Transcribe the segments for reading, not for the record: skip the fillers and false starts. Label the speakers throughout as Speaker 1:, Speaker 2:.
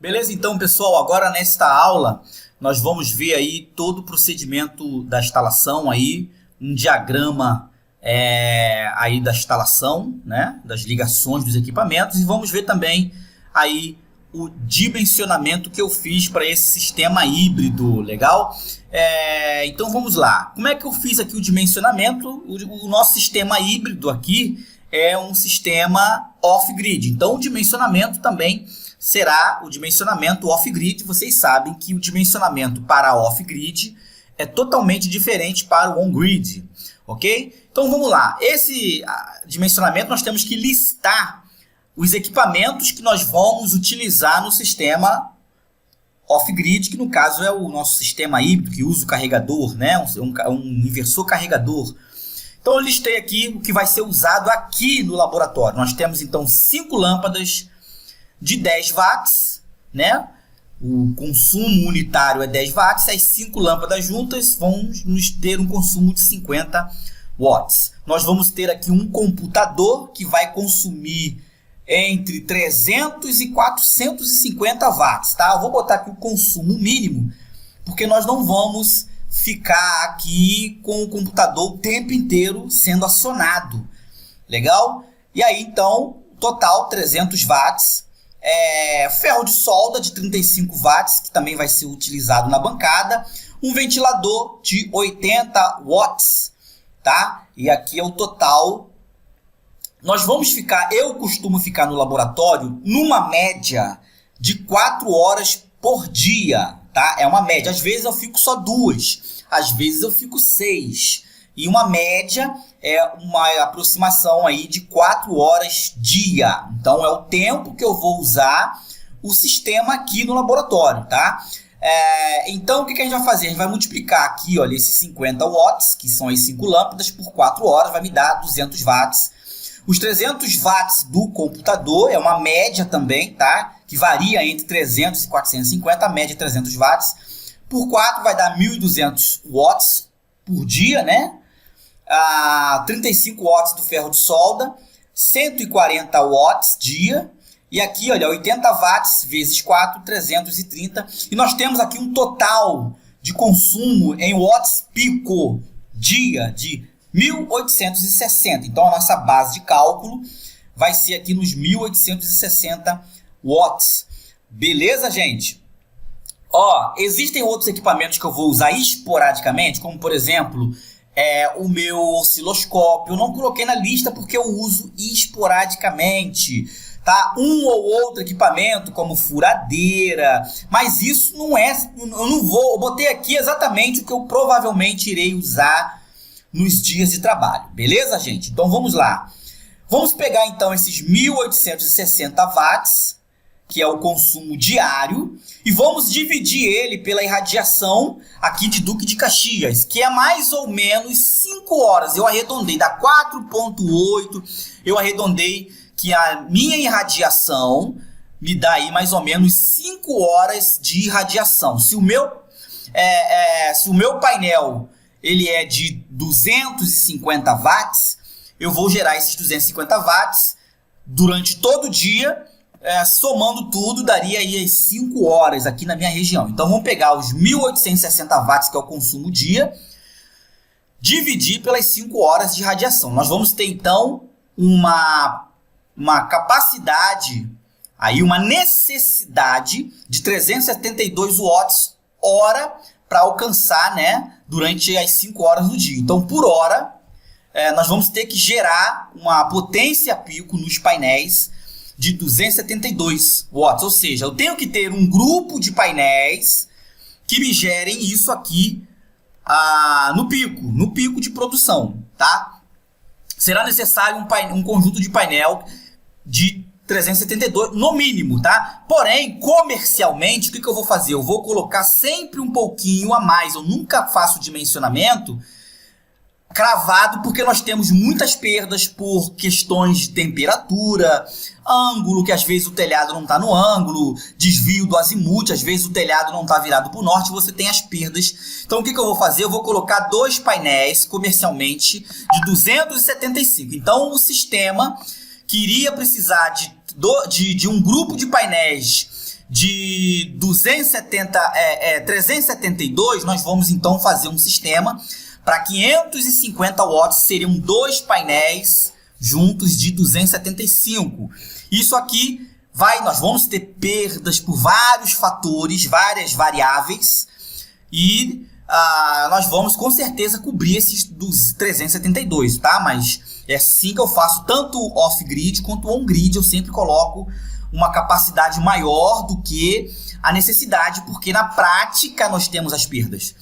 Speaker 1: Beleza, então, pessoal, agora nesta aula nós vamos ver aí todo o procedimento da instalação aí, um diagrama aí da instalação, né, das ligações dos equipamentos, e vamos ver também aí o dimensionamento que eu fiz para esse sistema híbrido, legal? Então vamos lá, como é que eu fiz aqui o dimensionamento? O nosso sistema híbrido aqui é um sistema off-grid, então o dimensionamento também será o dimensionamento off-grid. Vocês sabem que o dimensionamento para off-grid é totalmente diferente para o on-grid, ok? Então vamos lá, esse dimensionamento nós temos que listar os equipamentos que nós vamos utilizar no sistema off-grid, que no caso é o nosso sistema híbrido, que usa o carregador, né? um inversor carregador. Então eu listei aqui o que vai ser usado aqui no laboratório. Nós temos então 5 lâmpadas de 10 watts, né? O consumo unitário é 10 watts, as 5 lâmpadas juntas vão nos ter um consumo de 50 watts. Nós vamos ter aqui um computador que vai consumir entre 300 e 450 watts, tá? Eu vou botar aqui o consumo mínimo, porque nós não vamos ficar aqui com o computador o tempo inteiro sendo acionado, legal? E aí, então, total 300 watts. Ferro de solda de 35 watts, que também vai ser utilizado na bancada, um ventilador de 80 watts, tá? E aqui é o total. Nós vamos ficar, eu costumo ficar no laboratório numa média de 4 horas por dia, tá? É uma média, às vezes eu fico só 2, às vezes eu fico 6. E uma média é uma aproximação aí de 4 horas dia. Então é o tempo que eu vou usar o sistema aqui no laboratório, tá? Então o que a gente vai fazer? A gente vai multiplicar aqui, olha, esses 50 watts, que são as 5 lâmpadas, por 4 horas, vai me dar 200 watts. Os 300 watts do computador é uma média também, tá? Que varia entre 300 e 450, a média é 300 watts. Por 4 vai dar 1.200 watts por dia, né? 35 watts do ferro de solda, 140 watts dia, e aqui, olha, 80 watts vezes 4, 330, e nós temos aqui um total de consumo em watts pico dia de 1860. Então a nossa base de cálculo vai ser aqui nos 1860 watts. Beleza, gente? Existem outros equipamentos que eu vou usar esporadicamente, como por exemplo o meu osciloscópio. Eu não coloquei na lista porque eu uso esporadicamente, tá? Um ou outro equipamento como furadeira, mas isso não é, eu botei aqui exatamente o que eu provavelmente irei usar nos dias de trabalho, beleza, gente? Então vamos lá, vamos pegar então esses 1860 watts, que é o consumo diário, e vamos dividir ele pela irradiação aqui de Duque de Caxias, que é mais ou menos 5 horas. Eu arredondei, dá 4,8. Eu arredondei que a minha irradiação me dá aí mais ou menos 5 horas de irradiação. Se o meu painel ele é de 250 watts, eu vou gerar esses 250 watts durante todo o dia. Somando tudo, daria aí as 5 horas aqui na minha região. Então vamos pegar os 1860 watts, que é o consumo dia, dividir pelas 5 horas de radiação. Nós vamos ter então uma capacidade, aí uma necessidade de 372 watts hora para alcançar, né, durante as 5 horas do dia. Então por hora nós vamos ter que gerar uma potência pico nos painéis de 272 watts, ou seja, eu tenho que ter um grupo de painéis que me gerem isso aqui no pico de produção, tá? Será necessário um conjunto de painel de 372 no mínimo, tá? Porém, comercialmente, o que eu vou fazer? Eu vou colocar sempre um pouquinho a mais, eu nunca faço dimensionamento cravado, porque nós temos muitas perdas por questões de temperatura, ângulo, que às vezes o telhado não está no ângulo, desvio do azimuth, às vezes o telhado não está virado para o norte, você tem as perdas. Então o que eu vou fazer? Eu vou colocar 2 painéis comercialmente de 275. Então o sistema que iria precisar de um grupo de painéis de 372, nós vamos então fazer um sistema para 550 watts, seriam 2 painéis juntos de 275. Isso aqui nós vamos ter perdas por vários fatores, várias variáveis, e nós vamos com certeza cobrir esses dos 372, tá? Mas é assim que eu faço, tanto off-grid quanto on-grid, eu sempre coloco uma capacidade maior do que a necessidade, porque na prática nós temos as perdas.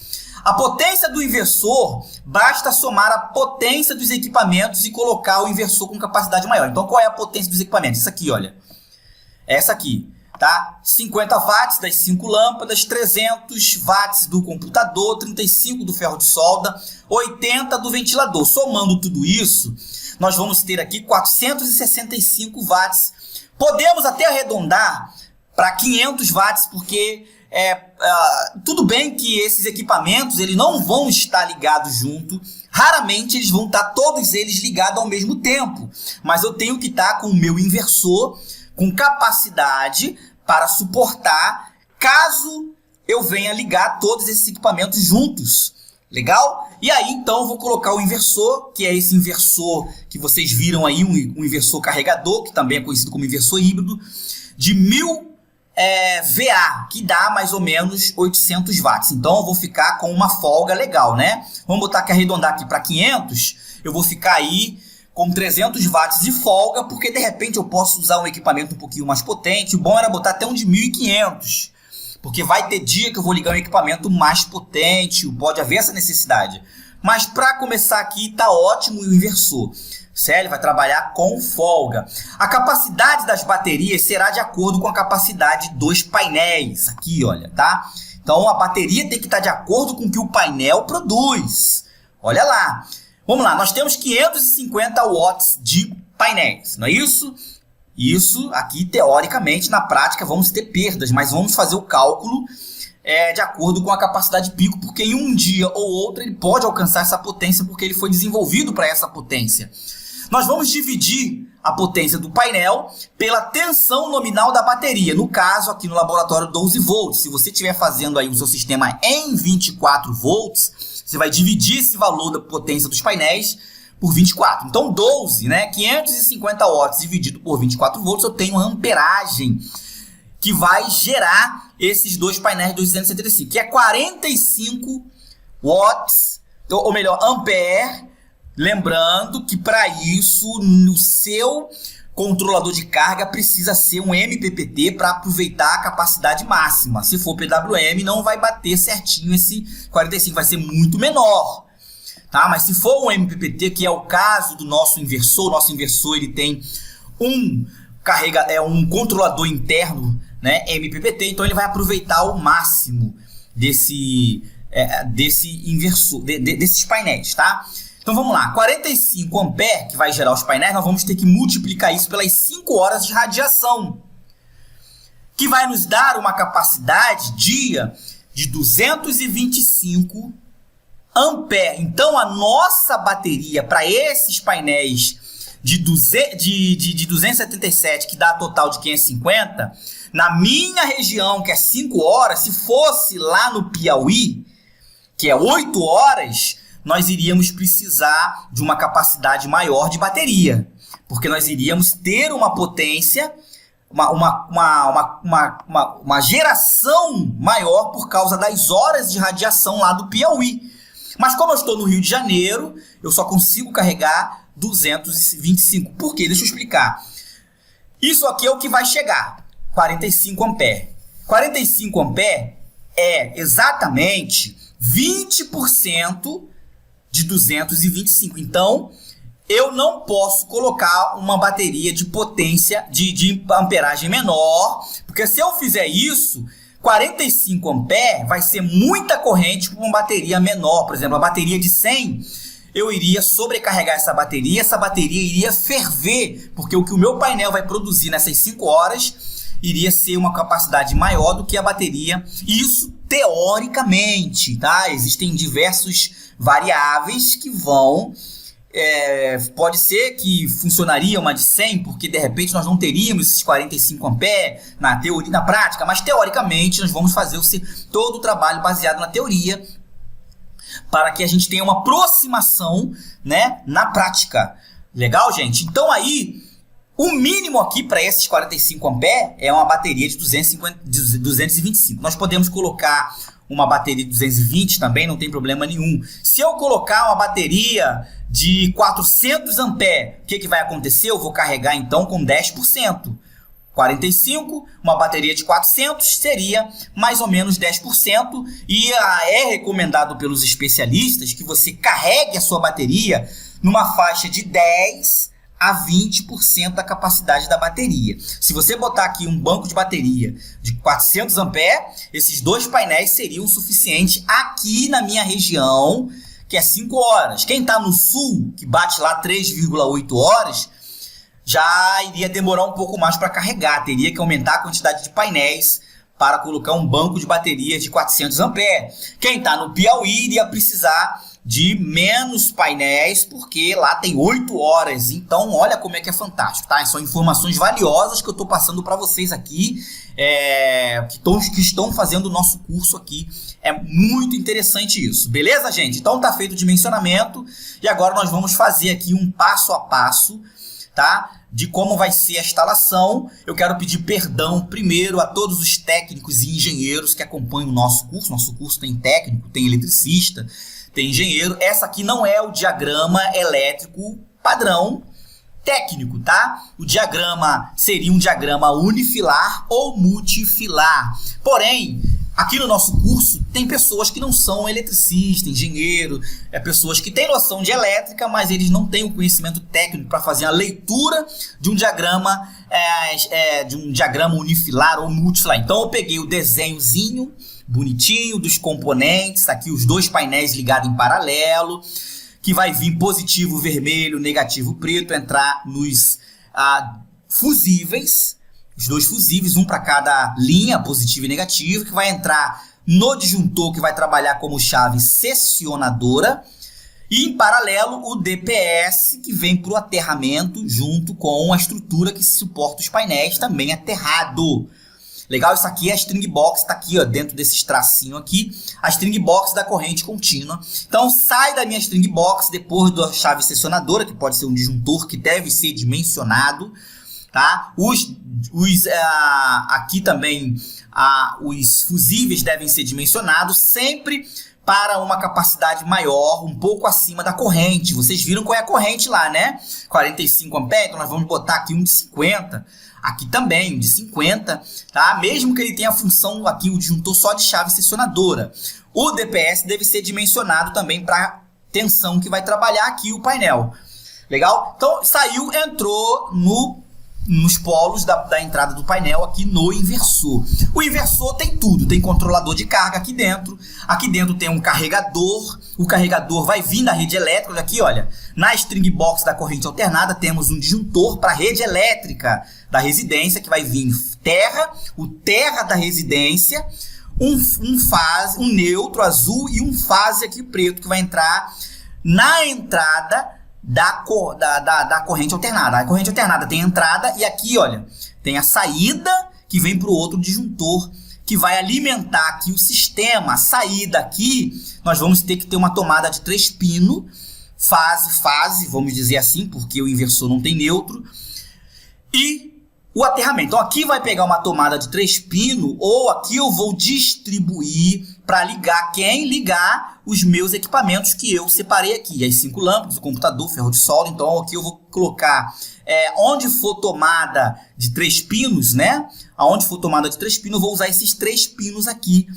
Speaker 1: A potência do inversor, basta somar a potência dos equipamentos e colocar o inversor com capacidade maior. Então qual é a potência dos equipamentos? Essa aqui, olha. Essa aqui, tá? 50 watts das 5 lâmpadas, 300 watts do computador, 35 do ferro de solda, 80 do ventilador. Somando tudo isso, nós vamos ter aqui 465 watts. Podemos até arredondar para 500 watts, porque tudo bem que esses equipamentos eles não vão estar ligados junto. Raramente eles vão estar todos eles ligados ao mesmo tempo. Mas eu tenho que estar com o meu inversor com capacidade para suportar caso eu venha ligar todos esses equipamentos juntos. Legal? E aí então eu vou colocar o inversor, que é esse inversor que vocês viram aí, um inversor carregador, que também é conhecido como inversor híbrido, de 1000 VA, que dá mais ou menos 800 watts. Então eu vou ficar com uma folga legal, né? Vamos botar aqui, arredondar aqui para 500, eu vou ficar aí com 300 watts de folga, porque de repente eu posso usar um equipamento um pouquinho mais potente. O bom era botar até um de 1500, porque vai ter dia que eu vou ligar um equipamento mais potente, pode haver essa necessidade. Mas para começar aqui tá ótimo o inversor. Ele vai trabalhar com folga. A capacidade das baterias será de acordo com a capacidade dos painéis. Aqui, olha, tá? Então a bateria tem que estar de acordo com o que o painel produz. Olha lá. Vamos lá, nós temos 550 watts de painéis, não é isso? Isso aqui, teoricamente, na prática, vamos ter perdas, mas vamos fazer o cálculo de acordo com a capacidade pico, porque em um dia ou outro ele pode alcançar essa potência, porque ele foi desenvolvido para essa potência. Nós vamos dividir a potência do painel pela tensão nominal da bateria. No caso, aqui no laboratório, 12 volts. Se você estiver fazendo aí o seu sistema em 24 volts, você vai dividir esse valor da potência dos painéis por 24. Então, 12, né? 550 watts dividido por 24 volts, eu tenho a amperagem que vai gerar esses dois painéis de 275, que é 45 watts, ou melhor, ampere. Lembrando que para isso, no seu controlador de carga precisa ser um MPPT para aproveitar a capacidade máxima. Se for PWM, não vai bater certinho esse 45, vai ser muito menor. Tá? Mas se for um MPPT, que é o caso do nosso inversor ele tem um controlador interno, né, MPPT, então ele vai aproveitar o máximo desse inversor, desses painéis, tá? Então vamos lá, 45 ampere que vai gerar os painéis, nós vamos ter que multiplicar isso pelas 5 horas de radiação, que vai nos dar uma capacidade dia de 225 ampere. Então a nossa bateria para esses painéis de 277, que dá total de 550, na minha região, que é 5 horas, se fosse lá no Piauí, que é 8 horas, nós iríamos precisar de uma capacidade maior de bateria, porque nós iríamos ter uma potência, uma geração maior por causa das horas de radiação lá do Piauí. Mas como eu estou no Rio de Janeiro, eu só consigo carregar 225. Por quê? Deixa eu explicar. Isso aqui é o que vai chegar, 45 ampere. 45 ampere é exatamente 20% de 225. Então, eu não posso colocar uma bateria de potência, de amperagem menor, porque se eu fizer isso, 45 ampere vai ser muita corrente para uma bateria menor. Por exemplo, a bateria de 100, eu iria sobrecarregar essa bateria iria ferver, porque o que o meu painel vai produzir nessas 5 horas iria ser uma capacidade maior do que a bateria. Isso teoricamente, tá? Existem diversos variáveis que vão Pode ser que funcionaria uma de 100, porque de repente nós não teríamos esses 45 amperes na teoria, na prática, mas teoricamente nós vamos fazer todo o trabalho baseado na teoria para que a gente tenha uma aproximação, né, na prática. Legal, gente? Então aí, o mínimo aqui para esses 45 amperes é uma bateria de 225. Nós podemos colocar uma bateria de 220 também, não tem problema nenhum. Se eu colocar uma bateria de 400 amperes, o que vai acontecer? Eu vou carregar então com 10%. 45, uma bateria de 400 seria mais ou menos 10%. E é recomendado pelos especialistas que você carregue a sua bateria numa faixa de 10 a 20% da capacidade da bateria. Se você botar aqui um banco de bateria de 400 amperes, esses 2 painéis seriam suficientes aqui na minha região, que é 5 horas. Quem está no sul, que bate lá 3,8 horas, já iria demorar um pouco mais para carregar. Teria que aumentar a quantidade de painéis para colocar um banco de bateria de 400 amperes. Quem está no Piauí iria precisar de menos painéis, porque lá tem 8 horas. Então, olha como é que é fantástico, tá? São informações valiosas que eu estou passando para vocês aqui, que estão fazendo o nosso curso aqui. É muito interessante isso, beleza, gente? Então, tá feito o dimensionamento e agora nós vamos fazer aqui um passo a passo, tá? De como vai ser a instalação. Eu quero pedir perdão primeiro a todos os técnicos e engenheiros que acompanham o nosso curso. Nosso curso tem técnico, tem eletricista, tem engenheiro. Essa aqui não é o diagrama elétrico padrão técnico, tá? O diagrama seria um diagrama unifilar ou multifilar. Porém, aqui no nosso curso tem pessoas que não são eletricistas, engenheiro, pessoas que têm noção de elétrica, mas eles não têm o conhecimento técnico para fazer a leitura de um diagrama, unifilar ou multifilar. Então eu peguei o desenhozinho bonitinho dos componentes, aqui os 2 painéis ligados em paralelo, que vai vir positivo vermelho, negativo preto, entrar nos fusíveis, os 2 fusíveis, um para cada linha, positivo e negativo, que vai entrar no disjuntor, que vai trabalhar como chave seccionadora, e em paralelo o DPS, que vem para o aterramento, junto com a estrutura que suporta os painéis, também aterrado. Legal, isso aqui é a string box, tá aqui, ó, dentro desses tracinhos aqui, a string box da corrente contínua. Então sai da minha string box depois da chave seccionadora, que pode ser um disjuntor que deve ser dimensionado, tá? Aqui também os fusíveis devem ser dimensionados sempre para uma capacidade maior, um pouco acima da corrente. Vocês viram qual é a corrente lá, né? 45 amperes, então nós vamos botar aqui um de 50. Aqui também, um de 50, tá? Mesmo que ele tenha a função aqui, o disjuntor só de chave seccionadora. O DPS deve ser dimensionado também para a tensão que vai trabalhar aqui o painel. Legal? Então, saiu, entrou nos polos da entrada do painel aqui no inversor. O inversor tem tudo, tem controlador de carga aqui dentro. Aqui dentro tem um carregador. O carregador vai vir da rede elétrica. Aqui, olha, na string box da corrente alternada temos um disjuntor para a rede elétrica da residência, que vai vir o terra da residência, um neutro azul e um fase aqui preto, que vai entrar na entrada da corrente alternada. A corrente alternada tem entrada e aqui, olha, tem a saída que vem para o outro disjuntor, que vai alimentar aqui o sistema. A saída aqui, nós vamos ter que ter uma tomada de 3 pinos, fase, vamos dizer assim, porque o inversor não tem neutro, e o aterramento. Então aqui vai pegar uma tomada de 3 pinos, ou aqui eu vou distribuir para ligar os meus equipamentos que eu separei aqui. As 5 lâmpadas, o computador, ferro de solda. Então aqui eu vou colocar onde for tomada de 3 pinos, né? Aonde for tomada de 3 pinos, eu vou usar esses 3 pinos aqui.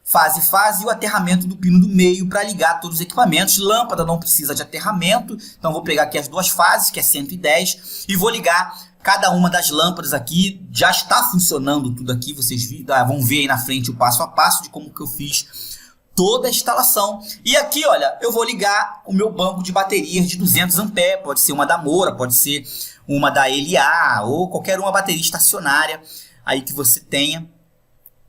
Speaker 1: Fase e o aterramento do pino do meio para ligar todos os equipamentos. Lâmpada não precisa de aterramento, então vou pegar aqui as 2 fases, que é 110, e vou ligar cada uma das lâmpadas aqui. Já está funcionando tudo aqui, vocês vão ver aí na frente o passo a passo de como que eu fiz toda a instalação. E aqui, olha, eu vou ligar o meu banco de baterias de 200 amperes, pode ser uma da Moura, pode ser uma da LA, ou qualquer uma bateria estacionária aí que você tenha.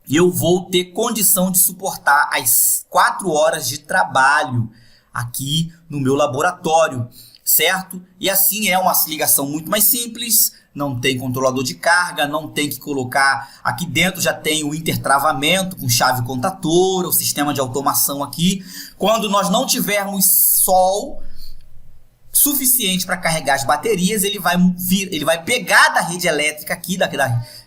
Speaker 1: E eu vou ter condição de suportar as 4 horas de trabalho aqui no meu laboratório. certo? E assim é uma ligação muito mais simples, não tem controlador de carga, não tem que colocar, aqui dentro já tem o intertravamento com chave contatora, o sistema de automação aqui. Quando nós não tivermos sol suficiente para carregar as baterias, ele vai pegar da rede elétrica aqui,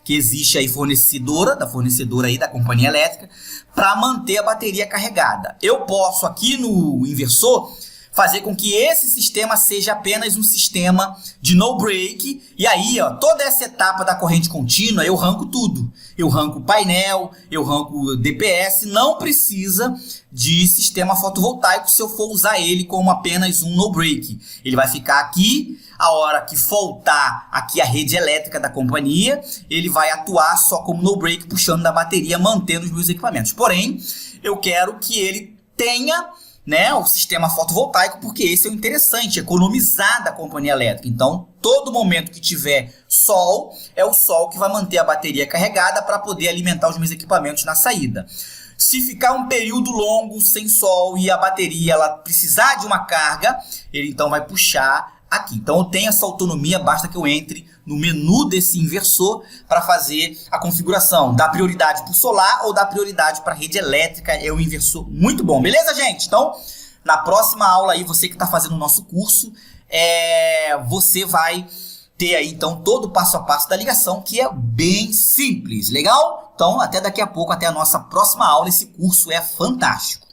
Speaker 1: que existe aí da fornecedora aí da companhia elétrica, para manter a bateria carregada. Eu posso aqui no inversor fazer com que esse sistema seja apenas um sistema de no break, e aí, ó, toda essa etapa da corrente contínua eu arranco tudo. Eu arranco o painel, eu arranco o DPS, não precisa de sistema fotovoltaico se eu for usar ele como apenas um no break. Ele vai ficar aqui, a hora que faltar aqui a rede elétrica da companhia, ele vai atuar só como no break, puxando da bateria, mantendo os meus equipamentos. Porém, eu quero que ele tenha, né, o sistema fotovoltaico, porque esse é o interessante, economizar da companhia elétrica. Então, todo momento que tiver sol, é o sol que vai manter a bateria carregada para poder alimentar os meus equipamentos na saída. Se ficar um período longo sem sol e a bateria ela precisar de uma carga, ele então vai puxar aqui. Então eu tenho essa autonomia, basta que eu entre no menu desse inversor para fazer a configuração, dar prioridade para o solar ou dar prioridade para a rede elétrica. É um inversor muito bom, beleza, gente? Então, na próxima aula aí, você que está fazendo o nosso curso, você vai ter aí então todo o passo a passo da ligação, que é bem simples, legal? Então, até daqui a pouco, até a nossa próxima aula. Esse curso é fantástico.